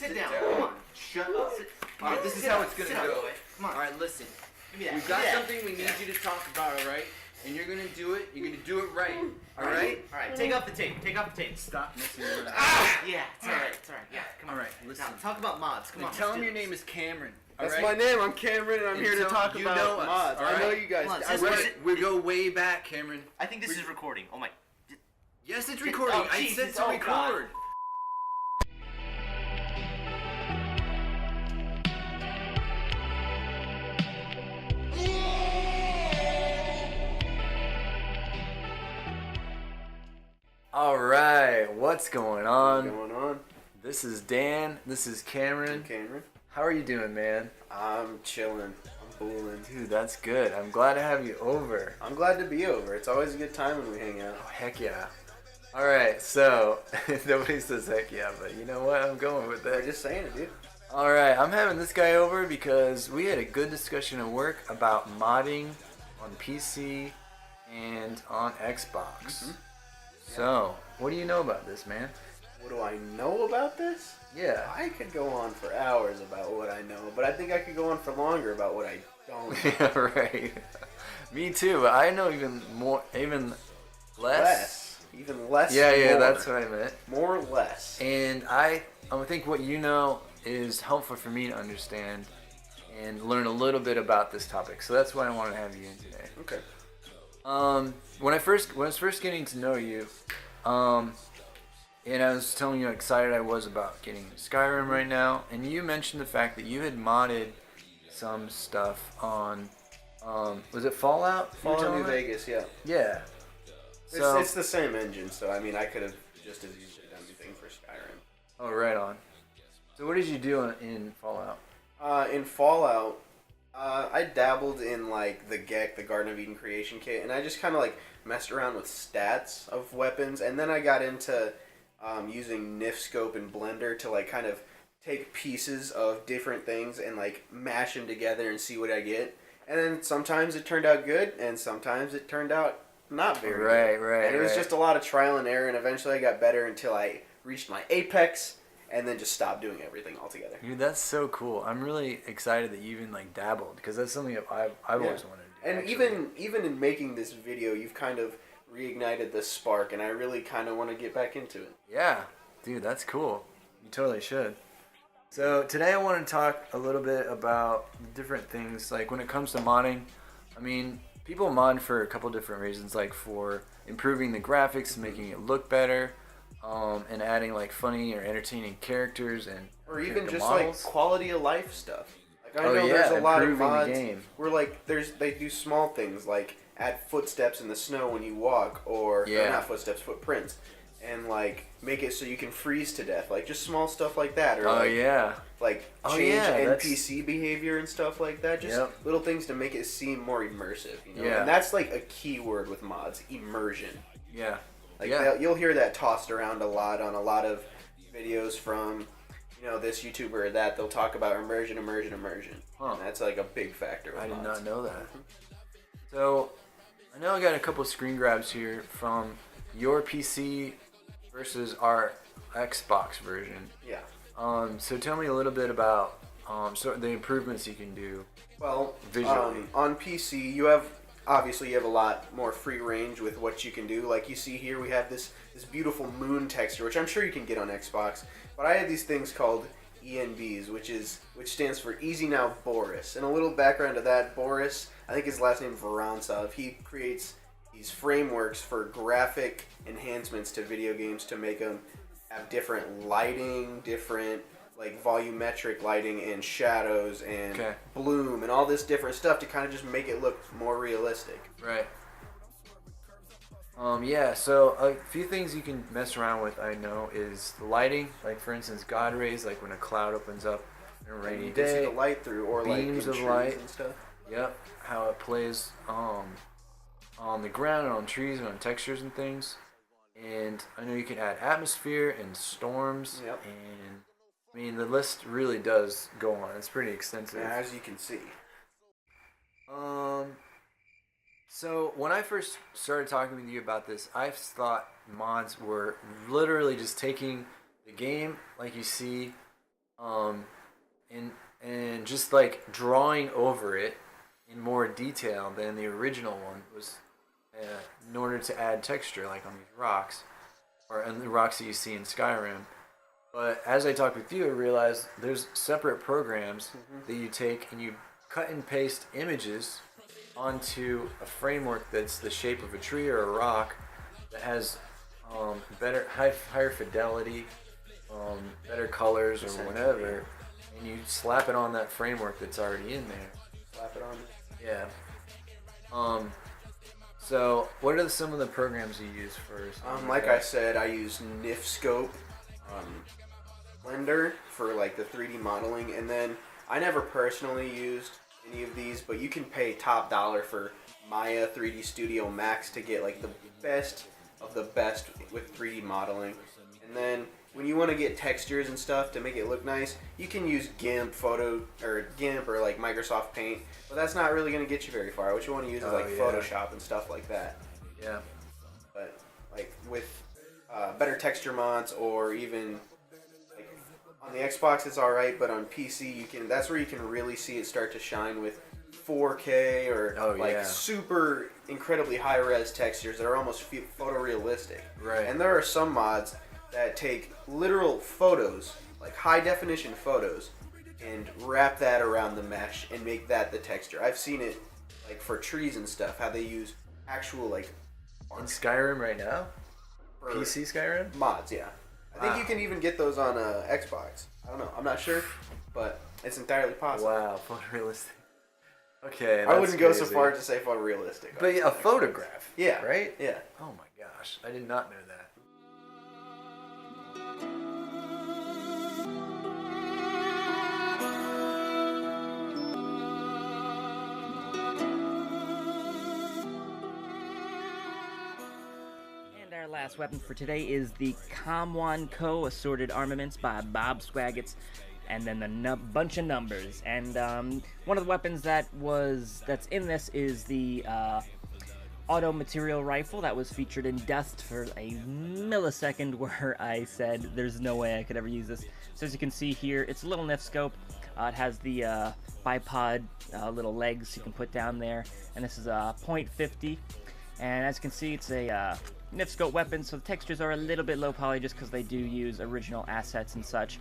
Sit down. Come on. Shut up. All right, this is how it's gonna go. Come on. All right, listen. Give me that. We've got something we need you to talk about, all right? And you're gonna do it. You're gonna do it right. All right? All right. Take off the tape. Take off the tape. Stop messing around. Yeah. It's all right. It's all right. Yeah. Come on. All right, listen. Now talk about mods. Come on. Tell him your name is Cameron. That's all my right? name. I'm Cameron, and I'm here to talk you about know us, mods. all I know right? you guys. Come on, I sis, read- We go way back, Cameron. I think this is recording. Oh my. Yes, it's recording. Oh, I Jesus. said to Oh, record. God. All right, what's going on? What's going on? This is Dan. This is Cameron. Cameron. How are you doing, man? I'm chilling. I'm fooling. Dude, that's good. I'm glad to have you over. I'm glad to be over. It's always a good time when we hang out. Oh, heck yeah. All right, so nobody says heck yeah, but you know what? I'm going with We're it. just saying it, dude. All right, I'm having this guy over because we had a good discussion at work about modding on PC and on Xbox. So, what do you know about this, man? What do I know about this? Yeah. I could go on for hours about what I know, but I think I could go on for longer about what I don't know. Yeah, right. Me too, but I know even more, even less. Even less. Yeah, more. that's what I meant. More or less. And I think what you know is helpful for me to understand and learn a little bit about this topic. So that's why I wanted to have you in today. Okay. When I was first getting to know you, and I was telling you how excited I was about getting Skyrim right now, and you mentioned the fact that you had modded some stuff on, was it Fallout? Fallout New Vegas, yeah. Yeah. So, It's the same engine, so I mean, I could have just as easily done anything for Skyrim. oh, right on. So what did you do in Fallout? In Fallout, I dabbled in like the GEC, the Garden of Eden creation kit, and I just kind of like messed around with stats of weapons, and then I got into using Scope and Blender to like kind of take pieces of different things and like mash them together and see what I get. And then sometimes it turned out good, and sometimes it turned out not very good. Right. And it was just a lot of trial and error, and eventually I got better until I reached my apex, and then just stopped doing everything altogether. Dude, that's so cool. I'm really excited that you even like dabbled, because that's something that I've always wanted to do. And actually. even in making this video, you've kind of reignited the spark, and I really kind of want to get back into it. Yeah, dude, that's cool. You totally should. So today I want to talk a little bit about different things. Like when it comes to modding, I mean, people mod for a couple different reasons, like for improving the graphics, making it look better, and adding like funny or entertaining characters and Or even character just models. like quality of life stuff. Like I Oh, know yeah, there's a lot of improving the mods game. where like they do small things like add footsteps in the snow when you walk, or not footsteps, footprints, and like make it so you can freeze to death. Like just small stuff like that. Or like change NPC behavior and stuff like that. Just little things to make it seem more immersive. You know? Yeah. And that's like a key word with mods: immersion. Yeah. Like you'll hear that tossed around a lot on a lot of videos from, this YouTuber or that. They'll talk about immersion. Huh. And that's like a big factor with I did mods. not know that. So, I know I got a couple screen grabs here from your PC versus our Xbox version. Yeah. So tell me a little bit about the improvements you can do. Well, visually. On PC, you have a lot more free range with what you can do. Like you see here, we have this beautiful moon texture, which I'm sure you can get on Xbox. But I have these things called ENBs, which stands for Easy Now Boris. And a little background to that, Boris, I think his last name Vorontsov, he creates these frameworks for graphic enhancements to video games to make them have different lighting, different like volumetric lighting and shadows and bloom and all this different stuff to kind of just make it look more realistic. Right. So a few things you can mess around with, I know, is the lighting. Like for instance, God rays, like when a cloud opens up on a rainy you can day. see the light through, or beams like of in light trees and stuff. Yep. How it plays on the ground and on trees and on textures and things. And I know you can add atmosphere and storms. Yep. And I mean, the list really does go on. It's pretty extensive. As you can see. So when I first started talking with you about this, I thought mods were literally just taking the game like you see and just like drawing over it in more detail than the original one was, in order to add texture, like on these rocks, or on the rocks that you see in Skyrim. But as I talked with you, I realized there's separate programs that you take and you cut and paste images onto a framework that's the shape of a tree or a rock that has higher fidelity, better colors or whatever, and you slap it on that framework that's already in there. Slap it on. Yeah. So what are some of the programs you use first? Like I said, I use NifScope, Blender for like the 3D modeling, and then I never personally used any of these, but you can pay top dollar for Maya 3D Studio Max to get like the best of the best with 3D modeling. And then when you want to get textures and stuff to make it look nice, you can use GIMP or like Microsoft Paint, but that's not really going to get you very far. What you want to use is like Photoshop and stuff like that. Yeah. But like with better texture mods, or even like on the Xbox it's alright, but on PC that's where you can really see it start to shine with 4K or super incredibly high res textures that are almost photorealistic. Right. And there are some mods that take literal photos, like high definition photos, and wrap that around the mesh and make that the texture. I've seen it like for trees and stuff, how they use actual like in Skyrim right now? PC Skyrim? Mods, yeah. I think you can even get those on Xbox. I don't know. I'm not sure, but it's entirely possible. Wow, photorealistic. Okay, I wouldn't go so far to say photorealistic. But yeah, a photograph. Yeah. Right? Yeah. Oh my gosh, I did not know that. Our last weapon for today is the Kamwan Co. Assorted Armaments by Bob Swaggets, and then the bunch of numbers. And one of the weapons that's in this is the auto material rifle that was featured in Dust for a millisecond, where I said there's no way I could ever use this. So as you can see here, it's a little NIF scope. It has the bipod little legs you can put down there, and this is a .50. And as you can see, it's a NIF scope weapon, so the textures are a little bit low poly just because they do use original assets and such.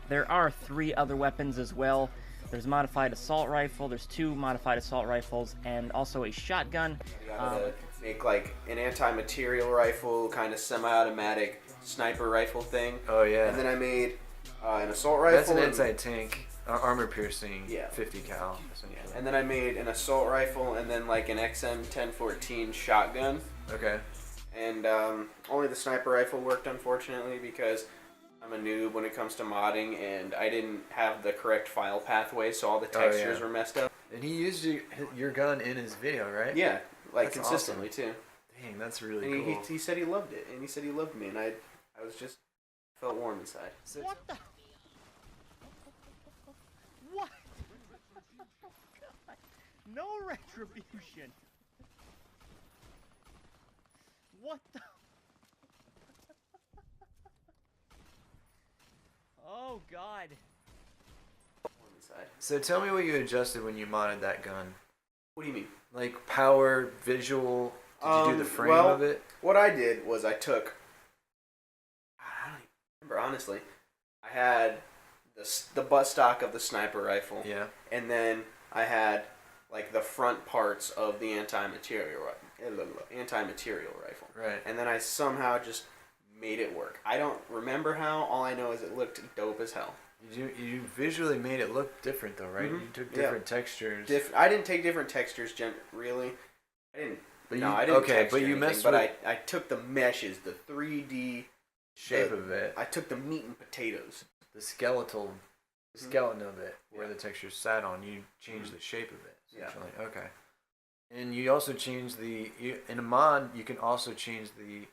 There are 3 other weapons as well. There's a modified assault rifle, there's 2 modified assault rifles, and also a shotgun. You gotta make like an anti-material rifle, kind of semi-automatic sniper rifle thing. Oh yeah. And then I made an assault rifle. That's an anti-tank, armor-piercing, 50 cal. Yeah. And then I made an assault rifle, and then like an XM1014 shotgun. Okay. And only the sniper rifle worked, unfortunately, because I'm a noob when it comes to modding, and I didn't have the correct file pathway, so all the textures were messed up. And he used your gun in his video, right? Yeah, like that's consistently awesome. too. Dang, that's really And cool. he said he loved it, and he said he loved me, and I was just felt warm inside. What the? What? God. No retribution. What the? Oh God. Warm inside. So tell me what you adjusted when you modded that gun. What do you mean? Like power, visual. Did you do the frame of it? What I did was I took. I don't even remember, honestly. I had the butt stock of the sniper rifle. Yeah. And then I had like the front parts of the anti-material rifle. Right. And then I somehow just made it work. I don't remember how. All I know is it looked dope as hell. You visually made it look different though, right? Mm-hmm. You took different textures. I didn't take different textures, really. I didn't. But I didn't. Okay, texture but you anything, messed but with I took the meshes, the 3D shape of it. I took the meat and potatoes. The skeleton of it, where the texture sat on. You changed the shape of it. Essentially. Yeah. Okay. And you also changed in a mod. You can also change the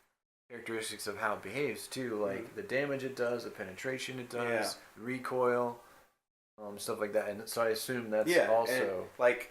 characteristics of how it behaves too, like the damage it does, the penetration it does, recoil, stuff like that. And so I assume that's also and like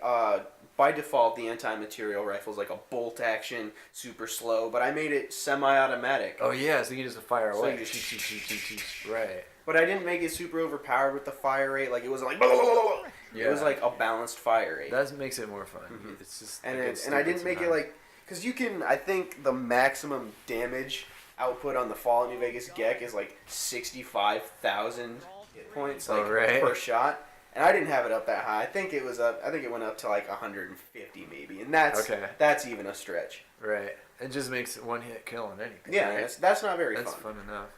by default, the anti-material rifle is like a bolt action, super slow, but I made it semi-automatic. Oh yeah, so you can just fire So away. you just Right. But I didn't make it super overpowered with the fire rate. Like, it wasn't like... Blah, blah, blah, blah. Yeah. It was like a balanced fire rate. That makes it more fun. Mhm. It's just And it gets I didn't stupid make it sometimes. like... Because you can... I think the maximum damage output on the Fallout New Vegas GEC is like 65,000 hit points like, right. per shot. And I didn't have it up that high. I think it was up... I think it went up to like 150 maybe. And that's even a stretch. Right. It just makes one hit kill on anything. Yeah, right? that's not very That's fun. fun enough.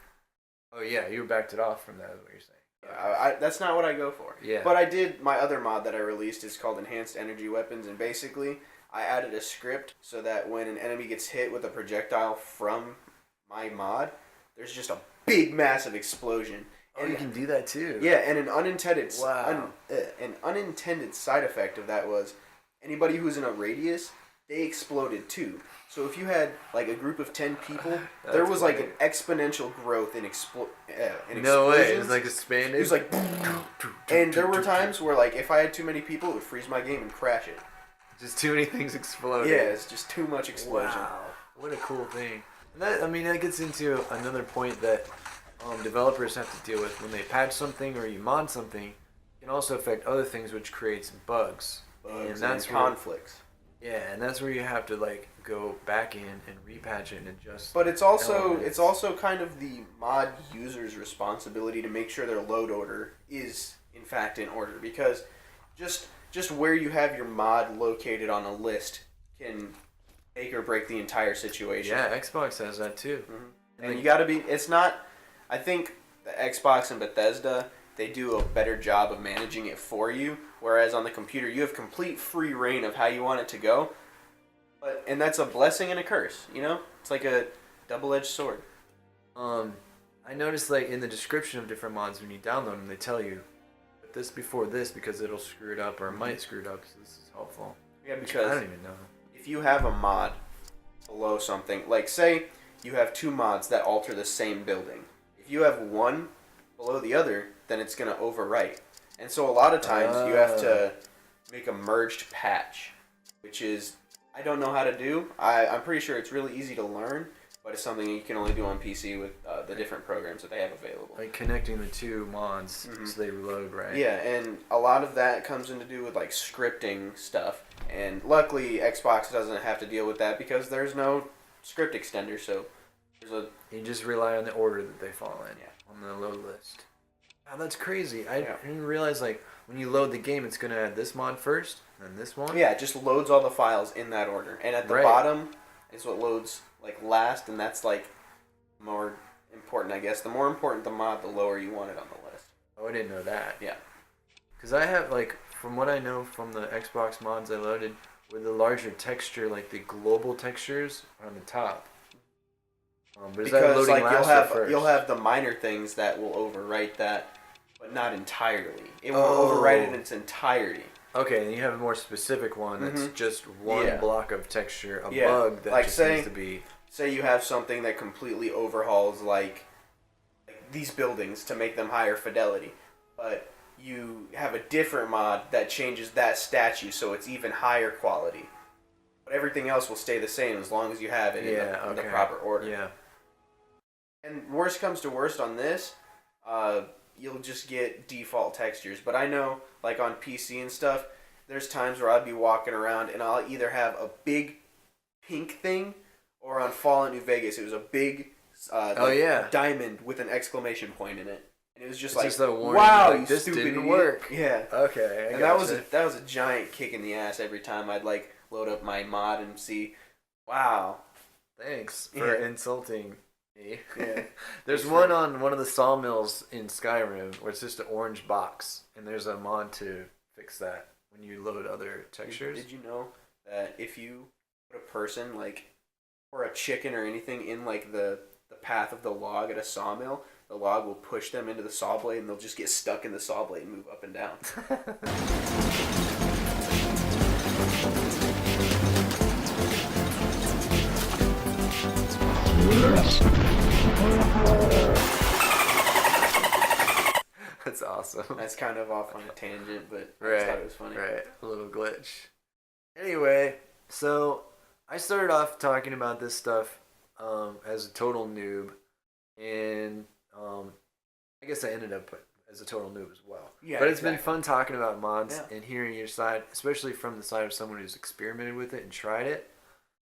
Oh yeah, you backed it off from that. Is what you're saying? That's not what I go for. Yeah. But I did, my other mod that I released is called Enhanced Energy Weapons, and basically I added a script so that when an enemy gets hit with a projectile from my mod, there's just a big massive explosion. Oh, you can do that too. Yeah, and an unintended Wow. an unintended side effect of that was anybody who's in a radius, they exploded too. So if you had like a group of 10 people, there was like an exponential growth in No way. explosions. It's like expanded. It was like, and there were times where like if I had too many people, it would freeze my game and crash it. Just too many things exploded. Yeah, it's just too much explosion. Wow. What a cool thing. And that, I mean, that gets into another point that developers have to deal with when they patch something or you mod something. It can also affect other things, which creates bugs. Bugs and that's and where, conflicts. yeah, and that's where you have to like go back in and repatch it and adjust. But it's also elements. kind of the mod user's responsibility to make sure their load order is in fact in order, because just where you have your mod located on a list can make or break the entire situation. Yeah, Xbox has that too. Mm-hmm. And you got to be. It's not. I think the Xbox and Bethesda, they do a better job of managing it for you, whereas on the computer you have complete free reign of how you want it to go. And that's a blessing and a curse, you know? It's like a double-edged sword. I noticed like in the description of different mods when you download them, they tell you put this before this because it'll screw it up or it might screw it up. So this is helpful. Yeah, I because don't even know. if you have a mod below something, like say you have two mods that alter the same building. If you have one below the other, then it's going to overwrite. And so a lot of times you have to make a merged patch, which is, I don't know how to do. I'm pretty sure it's really easy to learn, but it's something you can only do on PC with the different programs that they have available. Like connecting the two mods so they reload right. Yeah, and a lot of that comes into do with like scripting stuff. And luckily Xbox doesn't have to deal with that because there's no script extender, so there's a... You just rely on the order that they fall in on the load list. Wow, that's crazy. I didn't realize like when you load the game, it's gonna add this mod first, then this one. Yeah, it just loads all the files in that order, and at the bottom is what loads like last, and that's like more important, I guess. The more important the mod, the lower you want it on the list. Oh, I didn't know that. Yeah. Because I have like, from what I know from the Xbox mods I loaded, with the larger texture, like the global textures are on the top. But is that Because loading like last or first? you'll have the minor things that will overwrite that, but not entirely. It won't overwrite it in its entirety. Okay, and you have a more specific one that's just one block of texture, a bug that like just say, needs to be... Say you have something that completely overhauls like these buildings to make them higher fidelity, but you have a different mod that changes that statue so it's even higher quality. But everything else will stay the same as long as you have it in the proper order. Yeah. And worst comes to worst on this, you'll just get default textures. But I know, like on PC and stuff, there's times where I'll be walking around and I'll either have a big pink thing, or on Fallout New Vegas, it was a big diamond with an exclamation point in it. And it was just it's like, just warning, wow, like, you this stupid didn't idiot. work. Yeah. Okay, and that was a giant kick in the ass every time I'd like load up my mod and see, wow. Thanks for insulting me. Yeah. There's one on one of the sawmills in Skyrim where it's just an orange box, and there's a mod to fix that when you load other textures. Did you know that if you put a person, like, or a chicken or anything in, like, the path of the log at a sawmill, the log will push them into the saw blade and they'll just get stuck in the saw blade and move up and down. That's awesome. That's kind of off on a tangent, but I Right, just thought it was funny. right. A little glitch. Anyway, so I started off talking about this stuff as a total noob, and I guess I ended up as a total noob as well. Yeah, but it's been exactly. fun talking about mods and hearing your side, especially from the side of someone who's experimented with it and tried it.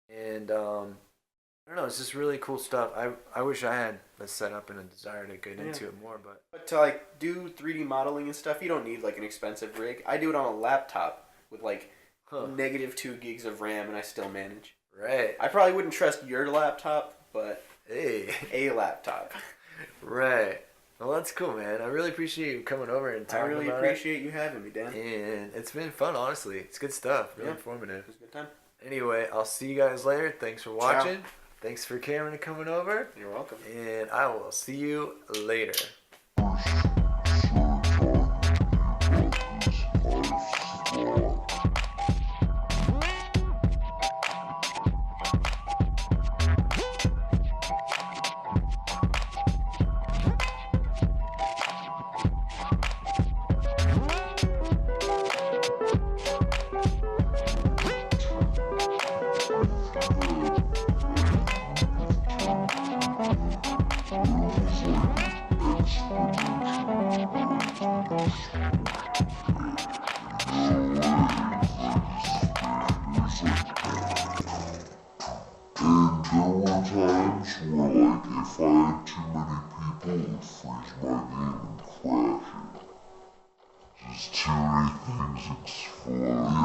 And I don't know, it's just really cool stuff. I wish I had a setup and a desire to get into it more, But to like do 3D modeling and stuff, you don't need like an expensive rig. I do it on a laptop with like -2 gigs of RAM, and I still manage. Right. I probably wouldn't trust your laptop, but Hey. a laptop. Right. Well, that's cool, man. I really appreciate you coming over and I talking really about appreciate you having me, Dan. it. And it's been fun, honestly. It's good stuff. Really Yeah. informative. It was a good time. Anyway, I'll see you guys later. Thanks for watching. Thanks for Cameron coming over. You're welcome. And I will see you later. And there were times where, like, if I had too many people, it would freeze my game and crash it. Just too many things exploding.